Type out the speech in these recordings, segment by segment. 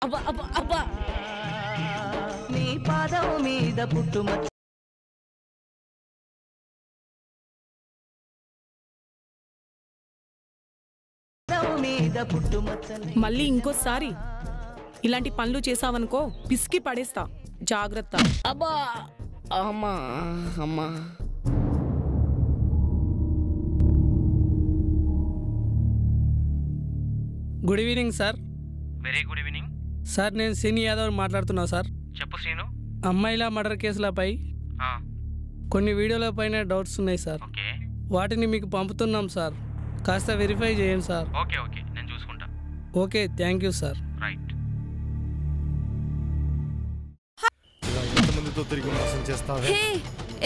అబ్బా అబ్బా అబ్బా నీ పాదం మీద పుట్టుమచ్చ మళ్ళీ ఇంకోసారి ఇలాంటి పనులు చేసావనుకో పిసికి పడేస్తా, జాగ్రత్త. అబ్బా అమ్మా అమ్మా. Good evening sir. Very good evening sir, నేను శ్రీని యాదవ్ మాట్లాడుతున్నా సార్. చెప్పు శ్రీను. అమ్మాయిల మర్డర్ కేసులపై కొన్ని వీడియోల పైన డౌట్స్ ఉన్నాయి సార్. ఓకే, వాటిని మీకు పంపుతున్నాం సార్, కాస్త వెరిఫై చేయండి సార్. ఓకే ఓకే, నేను చూసుకుంటా. Okay, thank you sir. Right. ఎంతమందితో తిరిగి మోసం చేస్తావే? హే,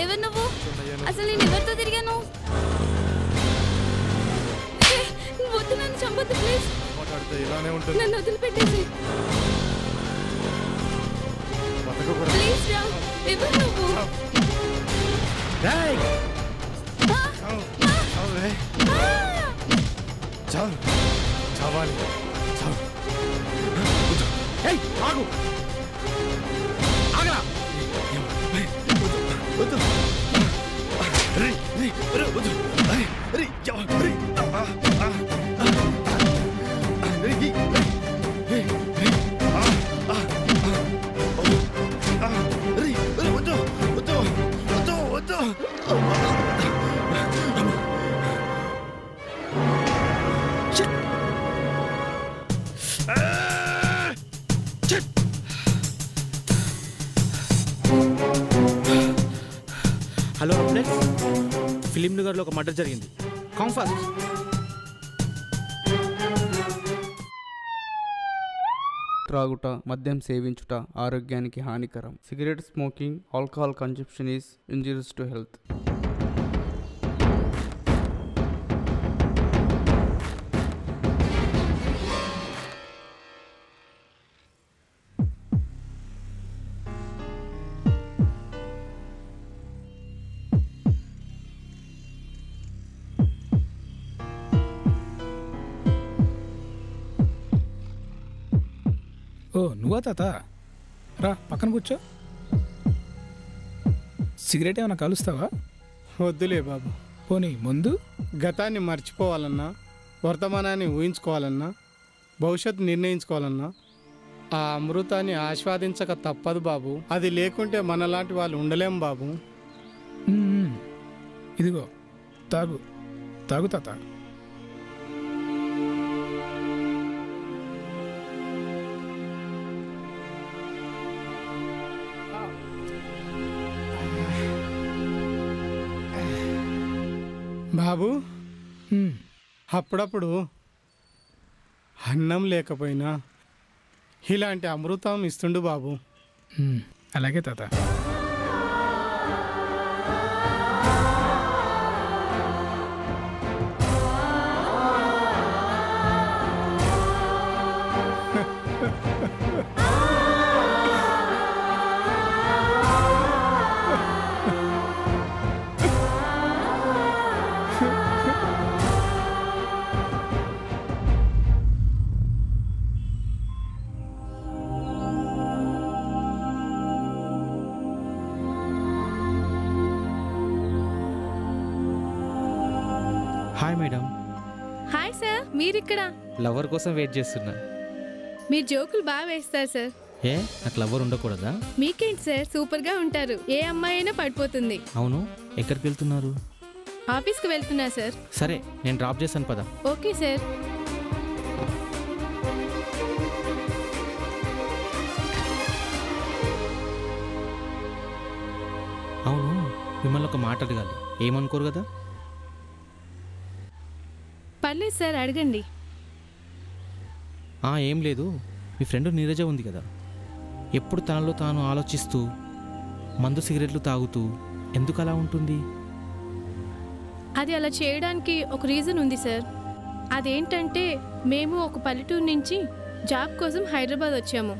ఎవరు నువ్వు? అసలు నేను ఎవరితో తిరిగాను? వద్దు, నన్ను చంపొద్దు ప్లీజ్. మాట్లాడితే ఇలానే ఉంటుంది. నన్ను వదిలిపెట్టేసి ప్లీజ్ రా. ఎవరు నువ్వు? చావాలి. ఆగు, ఆగరా. హలో అప్డేట్స్, ఫిలిం నగర్లో ఒక మర్డర్ జరిగింది. Come fast. త్రాగుట, మద్యం సేవించుట ఆరోగ్యానికి హానికరం. Cigarette smoking, alcohol consumption is injurious to health. ఓ నువ్వా తాత? రా పక్కన కూర్చో. సిగరెట్ ఏమైనా కాలుస్తావా? వద్దులే బాబు. పోనీ ముందు గతాన్ని మర్చిపోవాలన్నా, వర్తమానాన్ని ఊహించుకోవాలన్నా, భవిష్యత్తు నిర్ణయించుకోవాలన్నా ఆ అమృతాన్ని ఆస్వాదించక తప్పదు బాబు. అది లేకుంటే మనలాంటి వాళ్ళు ఉండలేం బాబు. ఇదిగో తాగు, తాగు తాత. బాబు, అప్పుడప్పుడు అన్నం లేకపోయినా ఇలాంటి అమృతం ఇస్తుండు బాబు. అలాగే తాత. Hi madam. హాయ్ సార్, మీరిక్కడ? లవర్ కోసం వెయిట్ చేస్తున్నా. మీరు జోకులు బాగా వేస్తారు సార్. ఏ, నాకు లవర్ ఉండకూడదా? మీకేంటి సార్, సూపర్ గా ఉంటారు. ఏ అమ్మాయి అయినా పడిపోతుంది. అవును, ఎక్కడికి వెళ్తున్నారు? ఆఫీస్కి వెళ్తున్నా సార్. సరే, నేను డ్రాప్ చేశాను పద. Okay sir. అవును, మిమ్మల్ని ఒక మాట అడగాలి, ఏమనుకోరు కదా? పర్లేదు సార్, అడగండి. ఏం లేదు, మీ ఫ్రెండ్ నీరజ ఉంది కదా, ఎప్పుడు తనలో తాను ఆలోచిస్తూ మందు సిగరెట్లు తాగుతూ ఎందుకు అలా ఉంటుంది? అది అలా చేయడానికి ఒక రీజన్ ఉంది సార్. అదేంటంటే మేము ఒక పల్లెటూరు నుంచి జాబ్ కోసం హైదరాబాద్ వచ్చాము.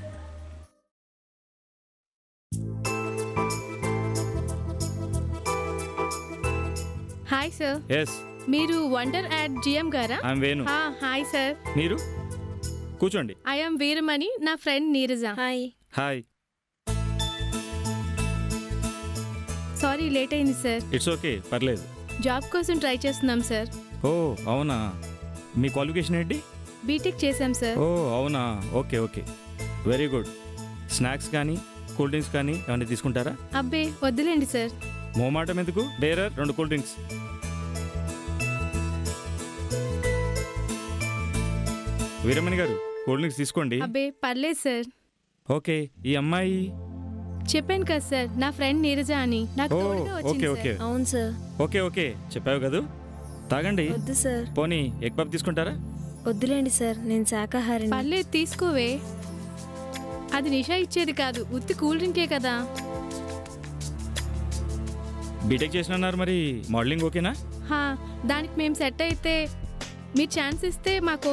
Hi sir. ఎస్, మీరు వండర్ యాడ్ జిఎం గారా? I am Venu. Hi sir. మీరు? కూర్చోండి. ఐ యామ్ వీరమణి, నా friend Neeraja. Hi. Hi. Sorry late అయింది సార్. ఇట్స్ ఓకే, పర్లేదు. జాబ్ కోసం ట్రై చేస్తున్నాం సార్. ఓ అవునా, మీ క్వాలిఫికేషన్ ఏంటి? బీటెక్ చేశాం సార్. ఓ అవునా, okay okay, very good. Snacks కానీ కూల్ డ్రింక్స్ కానీ ఏమైనా తీసుకుంటారా? అబ్బే వద్దులేండి సార్. మోమాటం ఎందుకు, బేరర్ 2 కూల్ డ్రింక్స్. వీరమణి గారు కూల్ డ్రింక్స్ తీసుకోండి. అబ్బే పర్లేదు సార్. ఓకే, ఈ అమ్మాయి చెప్పాను కదా సార్, నా ఫ్రెండ్ నీరజ అని. నాకు ఓ తోడుగా ఓకే వచ్చింది ఓకే సార్. అవును సార్. ఓకే ఓకే చెప్పావు కదా, తాగండి. వద్దు సార్. పోనీ ఎగ్ పఫ్ తీసుకుంటారా? వద్దులేండి సార్, నేను శాకాహారిని. పర్లేదు తీసుకోవే. అది నిషా ఇచ్చేది కాదు, ఉత్తి కూల్ డ్రింకే కదా. బీటెక్ చేసినారు మరి, మోడలింగ్ ఓకేనా? దానికి మేము సెట్ అయితే మీరు ఛాన్స్ ఇస్తే మాకు